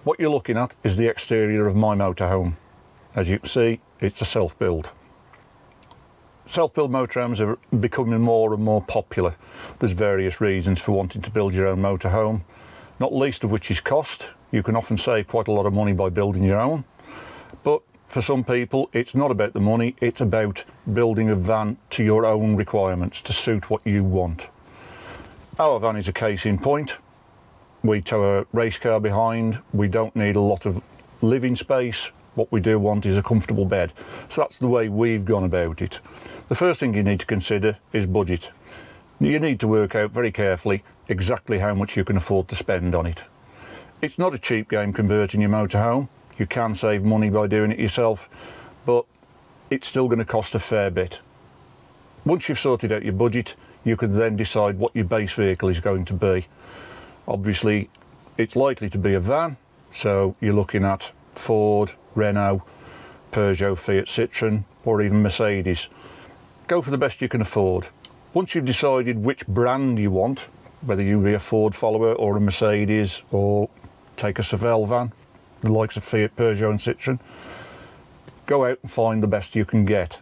What you're looking at is the exterior of my motorhome. As you can see, it's a self-build. Self-build motorhomes are becoming more and more popular. There's various reasons for wanting to build your own motorhome, not least of which is cost. You can often save quite a lot of money by building your own. But for some people, it's not about the money, it's about building a van to your own requirements, to suit what you want. Our van is a case in point. We tow a race car behind, we don't need a lot of living space. What we do want is a comfortable bed. So that's the way we've gone about it. The first thing you need to consider is budget. You need to work out very carefully exactly how much you can afford to spend on it. It's not a cheap game converting your motorhome. You can save money by doing it yourself, but it's still going to cost a fair bit. Once you've sorted out your budget, you can then decide what your base vehicle is going to be. Obviously, it's likely to be a van, so you're looking at Ford, Renault, Peugeot, Fiat, Citroën, or even Mercedes. Go for the best you can afford. Once you've decided which brand you want, whether you be a Ford follower or a Mercedes, or take a Chevelle van, the likes of Fiat, Peugeot and Citroën, go out and find the best you can get.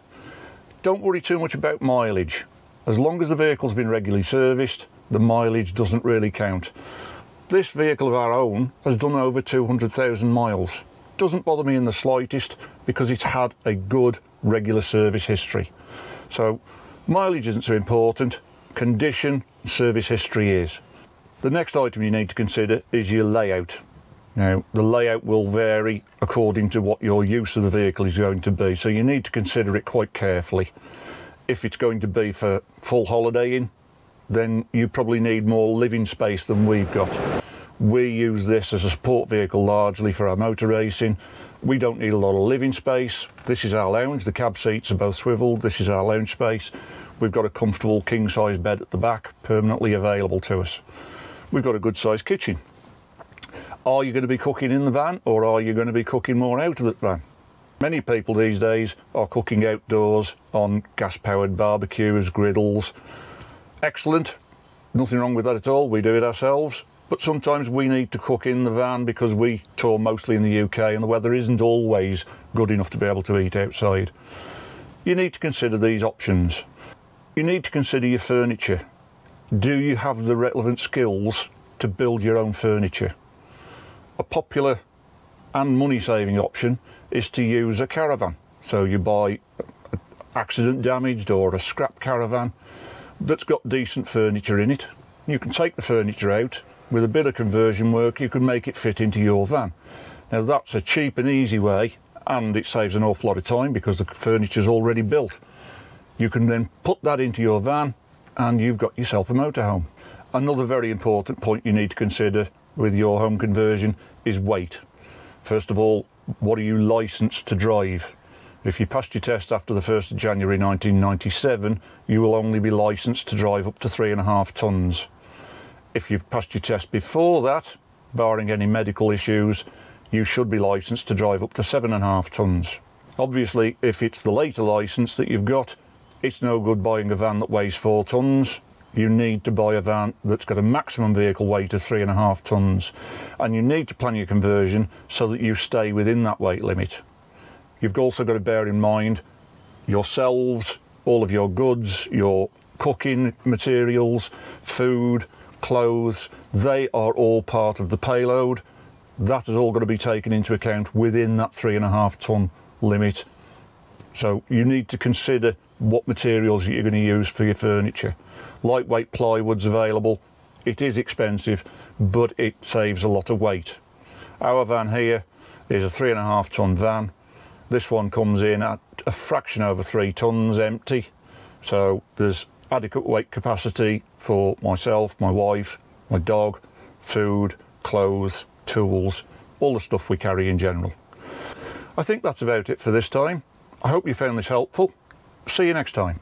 Don't worry too much about mileage. As long as the vehicle's been regularly serviced, the mileage doesn't really count. This vehicle of our own has done over 200,000 miles. Doesn't bother me in the slightest because it's had a good regular service history. So mileage isn't so important, condition, service history is. The next item you need to consider is your layout. Now, the layout will vary according to what your use of the vehicle is going to be, so you need to consider it quite carefully. If it's going to be for full holidaying, then you probably need more living space than we've got. We use this as a support vehicle largely for our motor racing. We don't need a lot of living space. This is our lounge. The cab seats are both swiveled. This is our lounge space. We've got a comfortable king-size bed at the back, permanently available to us. We've got a good-sized kitchen. Are you going to be cooking in the van, or are you going to be cooking more out of the van? Many people these days are cooking outdoors on gas-powered barbecues, griddles. Excellent. Nothing wrong with that at all. We do it ourselves. But sometimes we need to cook in the van because we tour mostly in the UK and the weather isn't always good enough to be able to eat outside. You need to consider these options. You need to consider your furniture. Do you have the relevant skills to build your own furniture? A popular and money-saving option is to use a caravan. So you buy an accident damaged or a scrap caravan that's got decent furniture in it. You can take the furniture out. With a bit of conversion work, you can make it fit into your van. Now that's a cheap and easy way, and it saves an awful lot of time because the furniture's already built. You can then put that into your van and you've got yourself a motorhome. Another very important point you need to consider with your home conversion is weight. First of all, what are you licensed to drive? If you passed your test after the 1st of January 1997, you will only be licensed to drive up to 3.5 tonnes. If you've passed your test before that, barring any medical issues, you should be licensed to drive up to 7.5 tonnes. Obviously, if it's the later licence that you've got, it's no good buying a van that weighs 4 tonnes. You need to buy a van that's got a maximum vehicle weight of 3.5 tonnes. And you need to plan your conversion so that you stay within that weight limit. You've also got to bear in mind yourselves, all of your goods, your cooking materials, food, clothes, they are all part of the payload. That has all got to be taken into account within that 3.5 tonne limit. So you need to consider what materials you're going to use for your furniture. Lightweight plywood's available. It is expensive, but it saves a lot of weight. Our van here is a 3.5 tonne van. This one comes in at a fraction over 3 tonnes empty. So there's adequate weight capacity for myself, my wife, my dog, food, clothes, tools, all the stuff we carry in general. I think that's about it for this time. I hope you found this helpful. See you next time.